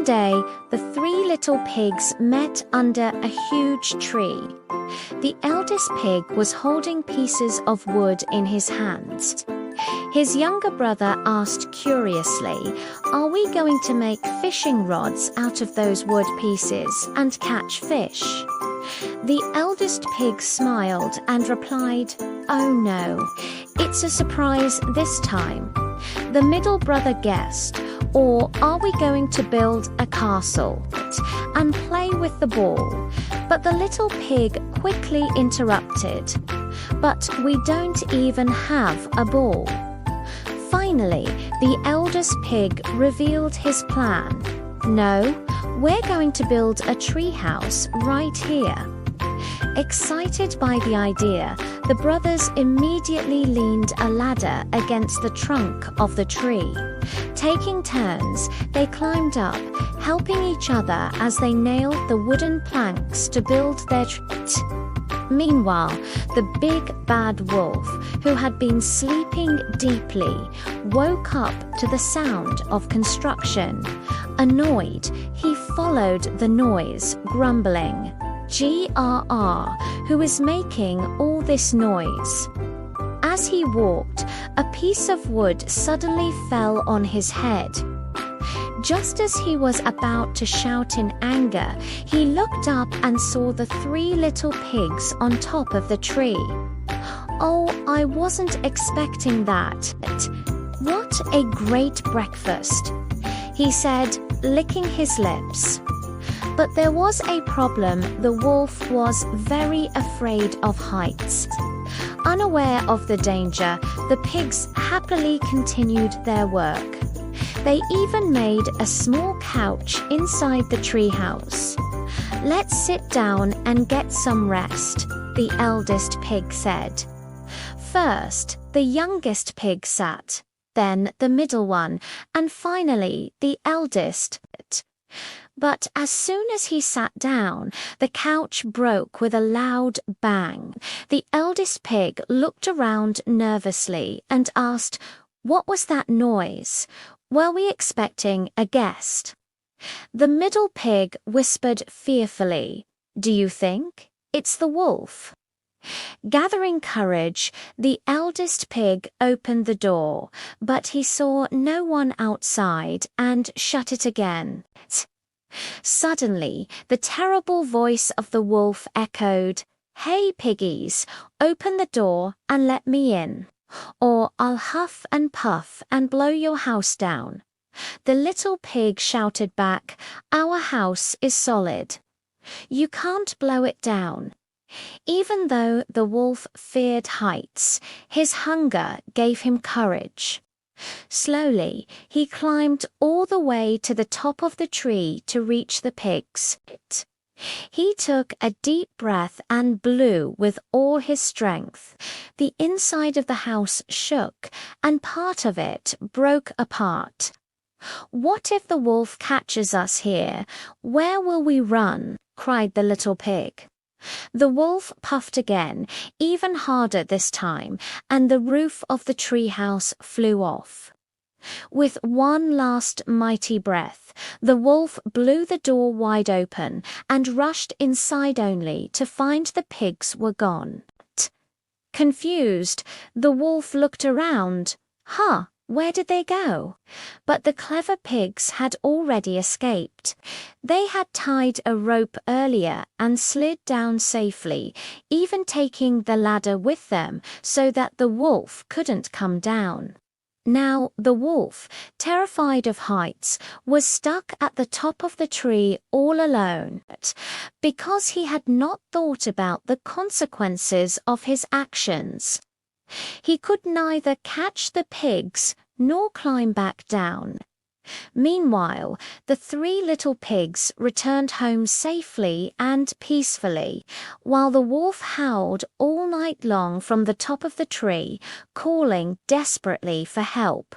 One day, the three little pigs met under a huge tree. The eldest pig was holding pieces of wood in his hands. His younger brother asked curiously, "Are we going to make fishing rods out of those wood pieces and catch fish?" The eldest pig smiled and replied, "Oh no, it's a surprise this time." The middle brother guessed, "Or are we going to build a castle and play with the ball?" But the little pig quickly interrupted, "But we don't even have a ball." Finally, the eldest pig revealed his plan. "No, we're going to build a treehouse right here." Excited by the idea, the brothers immediately leaned a ladder against the trunk of the tree. Taking turns, they climbed up, helping each other as they nailed the wooden planks to build their Meanwhile, the big bad wolf, who had been sleeping deeply, woke up to the sound of construction. Annoyed, he followed the noise, grumbling, "Grr, who is making all this noise?" As he walked, a piece of wood suddenly fell on his head. Just as he was about to shout in anger, he looked up and saw the three little pigs on top of the tree. "Oh, I wasn't expecting that. What a great breakfast," he said, licking his lips. But there was a problem. The wolf was very afraid of heights. Unaware of the danger, the pigs happily continued their work. They even made a small couch inside the treehouse. "Let's sit down and get some rest," the eldest pig said. First, the youngest pig sat, then the middle one, and finally the eldest. But as soon as he sat down, the couch broke with a loud bang. The eldest pig looked around nervously and asked, "What was that noise? Were we expecting a guest?" The middle pig whispered fearfully, "Do you think it's the wolf?" Gathering courage, the eldest pig opened the door, but he saw no one outside and shut it again. Suddenly, the terrible voice of the wolf echoed, "Hey, piggies, open the door and let me in, or I'll huff and puff and blow your house down." The little pig shouted back, "Our house is solid. You can't blow it down." Even though the wolf feared heights, his hunger gave him courage. Slowly, he climbed all the way to the top of the tree to reach the pigs. He took a deep breath and blew with all his strength. The inside of the house shook, and part of it broke apart. "What if the wolf catches us here? Where will we run?" cried the little pig. The wolf puffed again, even harder this time, and the roof of the treehouse flew off. With one last mighty breath, the wolf blew the door wide open and rushed inside only to find the pigs were gone. Confused, the wolf looked around. Where did they go? But the clever pigs had already escaped. They had tied a rope earlier and slid down safely, even taking the ladder with them so that the wolf couldn't come down. Now the wolf, terrified of heights, was stuck at the top of the tree all alone, because he had not thought about the consequences of his actions. He could neither catch the pigs nor climb back down. Meanwhile, the three little pigs returned home safely and peacefully, while the wolf howled all night long from the top of the tree, calling desperately for help.